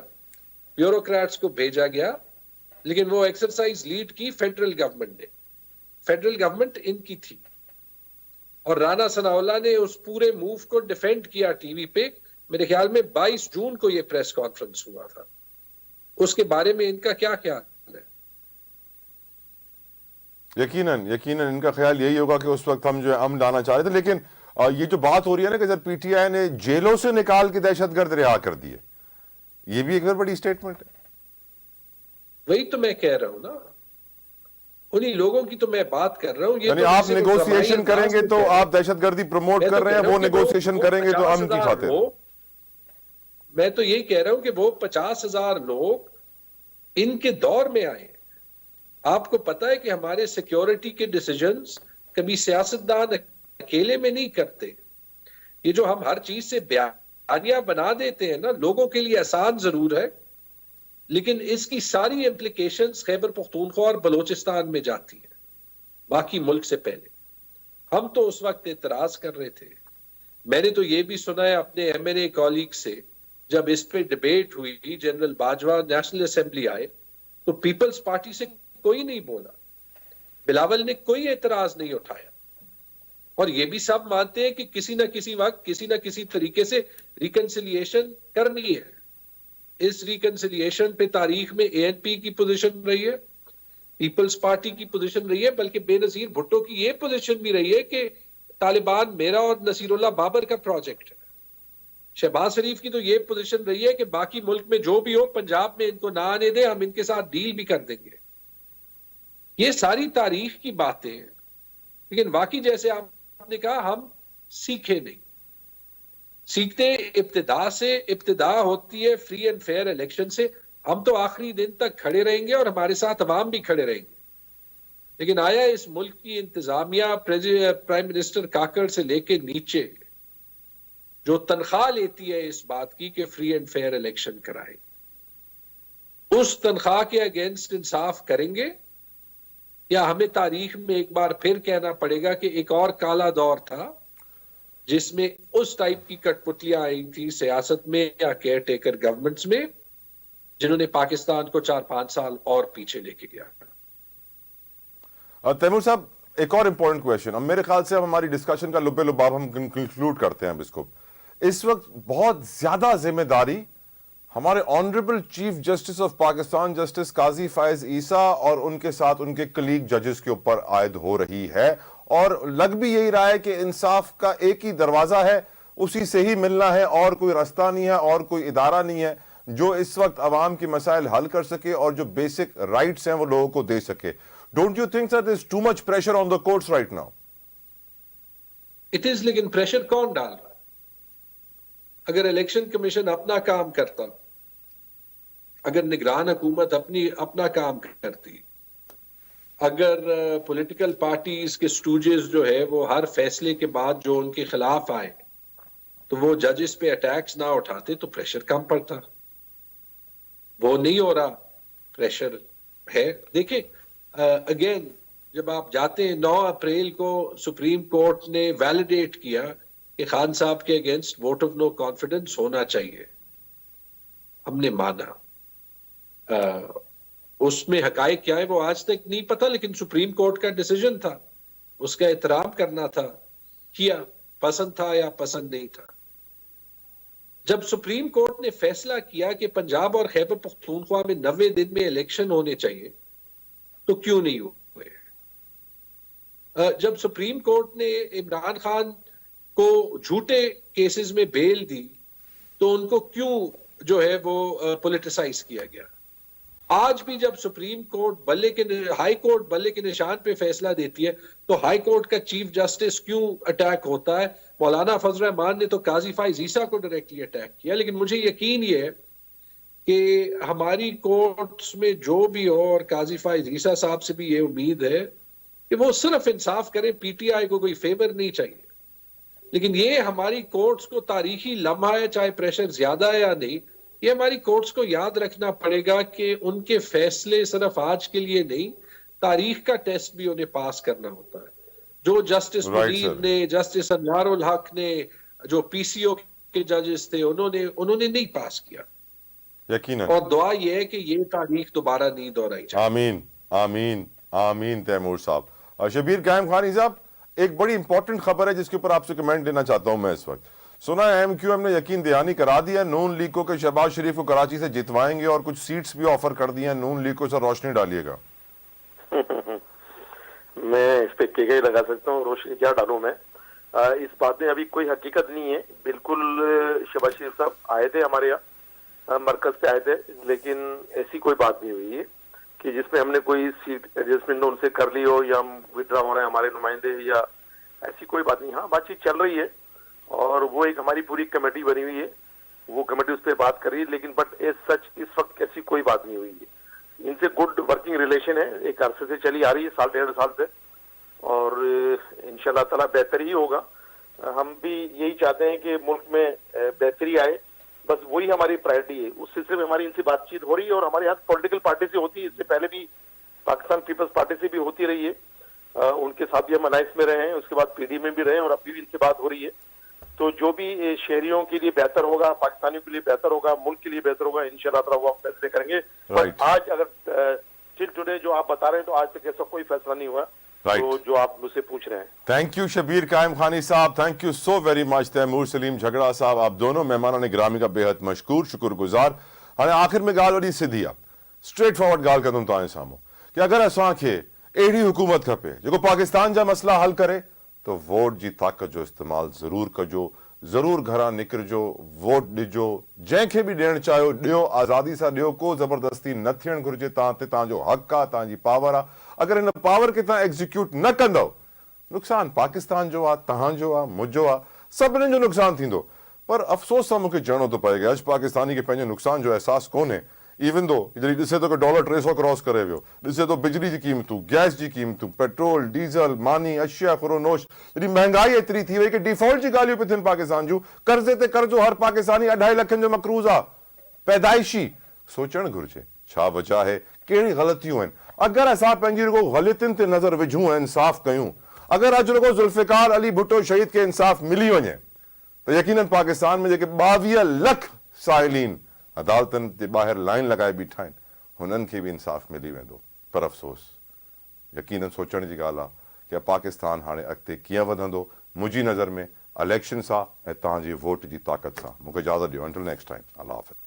ब्यूरोक्रेट्स को भेजा गया, लेकिन वो एक्सरसाइज लीड की फेडरल गवर्नमेंट ने। फेडरल गवर्नमेंट इनकी थी और राना सनाउल्लाह ने उस पूरे मूव को डिफेंड किया टीवी पे। मेरे ख्याल में 22 जून को ये प्रेस कॉन्फ्रेंस हुआ था। उसके बारे में इनका क्या ख्याल है?
यकीनन इनका ख्याल यही होगा कि उस वक्त हम जो है अमन लाना चाह रहे थे, लेकिन ये जो बात हो रही है ना कि सर पीटीआई ने जेलों से निकाल के दहशतगर्द रिहा कर दिए, ये भी एक बड़ी स्टेटमेंट है।
वही तो मैं कह रहा हूं ना, उन्हीं लोगों की तो मैं बात कर रहा हूं। ये तो
आप नेगोशिएशन करेंगे तो आप दहशतगर्दी प्रमोट कर रहे हैं, वो नेगोशिएशन करेंगे तो अमन की खातिर।
मैं तो यही कह रहा हूं कि वो 50,000 लोग इनके दौर में आए। आपको पता है कि हमारे सिक्योरिटी के डिसीजंस कभी सियासतदान अकेले में नहीं करते। ये जो हम हर चीज से बयानिया बना देते हैं ना, लोगों के लिए आसान जरूर है, लेकिन इसकी सारी इम्प्लीकेशंस खैबर पख्तूनख्वा और बलोचिस्तान में जाती है, बाकी मुल्क से पहले। हम तो उस वक्त एतराज कर रहे थे। मैंने तो ये भी सुना है अपने एमएनए कॉलीग से, जब इस पे डिबेट हुई, जनरल बाजवा नेशनल असेंबली आए तो पीपल्स पार्टी से कोई नहीं बोला। बिलावल ने कोई एतराज नहीं उठाया, और ये भी सब मानते हैं कि किसी ना किसी वक्त किसी ना किसी तरीके से रिकंसिलिएशन करनी है। इस रिकंसिलिएशन पे तारीख में एएनपी की पोजीशन रही है, पीपल्स पार्टी की पोजीशन रही है, बल्कि बेनजीर भुट्टो की ये पोजीशन भी रही है कि तालिबान मेरा और नसीरुल्लाह बाबर का प्रोजेक्ट है। शहबाज शरीफ की तो ये पोजीशन रही है कि बाकी मुल्क में जो भी हो, पंजाब में इनको ना आने दे, हम इनके साथ डील भी कर देंगे। ये सारी तारीख की बातें हैं, लेकिन वाकई जैसे आपने कहा, हम सीखे नहीं। सीखते इब्तिदा से, इब्तिदा होती है फ्री एंड फेयर इलेक्शन से। हम तो आखिरी दिन तक खड़े रहेंगे और हमारे साथ अवाम भी खड़े रहेंगे, लेकिन आया इस मुल्क की इंतजामिया प्राइम मिनिस्टर काकड़ से लेके नीचे जो तनख्वाह लेती है इस बात की कि फ्री एंड फेयर इलेक्शन कराएं, उस तनख्वाह के अगेंस्ट इंसाफ करेंगे, या हमें तारीख में एक बार फिर कहना पड़ेगा कि एक और काला दौर था जिसमें उस टाइप की कठपुतलियां आई थी सियासत में या केयर टेकर गवर्नमेंट्स में, जिन्होंने पाकिस्तान को 4-5 साल और पीछे लेके गया।
तैमूर साहब, एक और इंपॉर्टेंट क्वेश्चन, अब मेरे ख्याल से अब हमारी डिस्कशन का लुब्बे लुबाब हम कंक्लूड करते हैं। अब इसको इस वक्त बहुत ज्यादा जिम्मेदारी हमारे honourable chief justice of Pakistan justice Qazi Faez Isa और उनके साथ उनके कलीग जजेस के ऊपर आयद हो रही है, और लग भी यही रहा है कि इंसाफ का एक ही दरवाजा है, उसी से ही मिलना है, और कोई रास्ता नहीं है और कोई इदारा नहीं है जो इस वक्त अवाम की मसाइल हल कर सके और जो बेसिक राइट्स हैं वो लोगों को दे सके। Don't you think that there is too much pressure on the courts right now?
It is, लेकिन प्रेशर कौन डाल रहा है? अगर इलेक्शन कमीशन अपना काम करता, अगर निगरान हुकूमत अपना काम करती, अगर पॉलिटिकल पार्टीज के स्टूजेस जो है वो हर फैसले के बाद जो उनके खिलाफ आए तो वो जजेस पे अटैक्स ना उठाते, तो प्रेशर कम पड़ता। वो नहीं हो रहा, प्रेशर है। देखिए अगेन, जब आप जाते हैं 9 अप्रैल को सुप्रीम कोर्ट ने वैलिडेट किया कि खान साहब के against vote of no confidence होना चाहिए, हमने माना। उसमें हकायक क्या है वो आज तक नहीं पता, लेकिन सुप्रीम कोर्ट का डिसीजन था, उसका एहतराम करना था, किया, पसंद था या पसंद नहीं था। जब सुप्रीम कोर्ट ने फैसला किया कि पंजाब और खैबर पख्तूनख्वा में 90 दिन में इलेक्शन होने चाहिए, तो क्यों नहीं हुए? जब सुप्रीम कोर्ट ने इमरान खान को झूठे केसेस में बेल दी, तो उनको क्यों जो है वो पॉलिटिसाइज किया गया? आज भी जब सुप्रीम कोर्ट हाई कोर्ट बल्ले के निशान पे फैसला देती है, तो हाई कोर्ट का चीफ जस्टिस क्यों अटैक होता है? मौलाना फजल रहमान ने तो काजी फाइज ईसा को डायरेक्टली अटैक किया। लेकिन मुझे यकीन ये है कि हमारी कोर्ट्स में जो भी हो, और काजी फाइज ईसा साहब से भी ये उम्मीद है कि वो सिर्फ इंसाफ करें, पीटीआई को कोई फेवर नहीं चाहिए। लेकिन ये हमारी कोर्ट्स को तारीखी लम्हा है, चाहे प्रेशर ज्यादा है या नहीं, ये हमारी कोर्ट्स को याद रखना पड़ेगा कि उनके फैसले सिर्फ आज के लिए नहीं, तारीख का टेस्ट भी उन्हें पास करना होता है। जो जस्टिस मुनीर ने, जस्टिस अनवारुल हक ने, जो पीसीओ के जजेस थे, उन्होंने नहीं पास किया।
यकीनन।
और दुआ ये है कि ये तारीख दोबारा नहीं दोहराई जाए।
आमीन आमीन आमीन। तैमूर साहब, शबीर कायम खानी साहब, एक बड़ी इंपॉर्टेंट खबर है जिसके ऊपर आपसे कमेंट देना चाहता हूं मैं। इस वक्त सुना है एमक्यूएम ने यकीन दहानी करा दिया नून लीग को कि शहबाज शरीफ को कराची से जितवाएंगे, और कुछ सीट्स भी ऑफर कर दी हैं नून लीग को। सर रोशनी डालिएगा।
मैं इस पे के लगा सकता हूँ, रोशनी क्या डालूं मैं? इस बात में अभी कोई हकीकत नहीं है। बिल्कुल शहबाज शरीफ साहब आए थे हमारे यहाँ, मरकज से आए थे, लेकिन ऐसी कोई बात नहीं हुई है कि जिसमें हमने कोई सीट एडजस्टमेंट उनसे कर ली हो या हम विड्रॉ हो रहे हैं हमारे नुमाइंदे, या ऐसी कोई बात नहीं। हाँ, बातचीत चल रही है और वो एक हमारी पूरी कमेटी बनी हुई है, वो कमेटी उस पर बात कर रही है, लेकिन बट एज सच इस वक्त ऐसी कोई बात नहीं हुई है। इनसे गुड वर्किंग रिलेशन है, एक अरसे से चली आ रही है, 1.5 साल से, और इंशाल्लाह ताला बेहतर ही होगा। हम भी यही चाहते हैं कि मुल्क में बेहतरी आए, बस वही हमारी प्रायोरिटी है। उस सिलसिले में हमारी इनसे बातचीत हो रही है, और हमारे यहाँ पॉलिटिकल पार्टी से होती है, इससे पहले भी पाकिस्तान पीपल्स पार्टी से भी होती रही है, उनके साथ भी हम अलायंस में रहे हैं, उसके बाद पीडी में भी रहे हैं, और अभी भी इनसे बात हो रही है। तो जो भी शहरियों के लिए बेहतर होगा, पाकिस्तानियों के लिए बेहतर होगा, मुल्क के लिए बेहतर होगा, इंशाल्लाह ताला वो हम फैसले करेंगे। बट आज अगर टिल टुडे जो आप बता रहे हैं तो आज तक ऐसा कोई फैसला नहीं हुआ
Right.
तो जो आप मुझसे पूछ रहे हैं।
थैंक यू शबीर कायम खानी साहब, thank you so very much. Taimur Saleem Jhagra साहब, आप दोनों मेहमानों ने गिरामी का बेहद मशकूर शुक्रगुजार। हाणे आखिर में ॻाल्हि वॾी सिधी आहे, स्ट्रेट फॉरवर्ड ॻाल्हि कंदुमि तव्हांजे साम्हूं कि अगरि असांखे अहिड़ी हुकूमत खपे जेको पाकिस्तान जा मसला हल करे तो वोट जी ताक़त जो इस्तेमालु ज़रूर कजो, ज़रूर घरां निकिरजो, वोट ॾिजो, जंहिंखे बि ॾियणु चाहियो ॾियो, आज़ादी सां ॾियो, को ज़बरदस्ती न थियणु घुरिजे। तव्हां ते तव्हांजो हक़ आहे, तव्हांजी पावर आहे। अगरि हिन पावर खे तव्हां एग्जीक्यूट न कंदव, नुक़सानु पाकिस्तान जो आहे, तव्हांजो आहे, मुंहिंजो आहे, सभिनीनि जो नुक़सानु थींदो। पर अफ़सोस सां मूंखे चवणो थो पए कि अॼु पाकिस्तानी खे पंहिंजे नुक़सान जो अहसासु कोन्हे। इवन दो जॾहिं ॾिसे थो कि डॉलर 300 क्रॉस करे वियो, ॾिसे थो बिजली जी क़ीमतूं, गैस जी क़ीमतूं, पेट्रोल, डीज़ल, मानी, अशिया, खुरोनोश, जॾहिं महांगाई एतिरी थी वई कि डिफॉल्ट जी ॻाल्हियूं पियूं थियनि पाकिस्तान जूं। कर्ज़े ते कर्ज़ो हर पाकिस्तानी 2.5 लखनि जो मक़रूज़ आहे, पैदाइशी। सोचणु घुरिजे छा वजह आहे, कहिड़ी ग़लतियूं आहिनि। अगरि असां पंहिंजी रुगो ग़लतियुनि ते नज़र विझूं ऐं इंसाफ़ कयूं, अगरि अॼु रुगो ज़ुल्फ़िकार अली भुट्टो शहीद खे इंसाफ़ मिली वञे त यकीनन पाकिस्तान में जेके 22 लख साइलीन अदालतनि जे ॿाहिरि लाइन लॻाए बीठा आहिनि, हुननि खे बि इंसाफ़ मिली वेंदो। पर अफ़सोस, यकीनन सोचण जी ॻाल्हि आहे कि पाकिस्तान हाणे अॻिते कीअं वधंदो। मुंहिंजी नज़र में इलेक्शन सां ऐं तव्हांजी वोट जी ताक़त सां। मूंखे इजाज़त ॾियो, अंटिल नेक्स्ट टाइम, अल्लाह हाफ़िज़।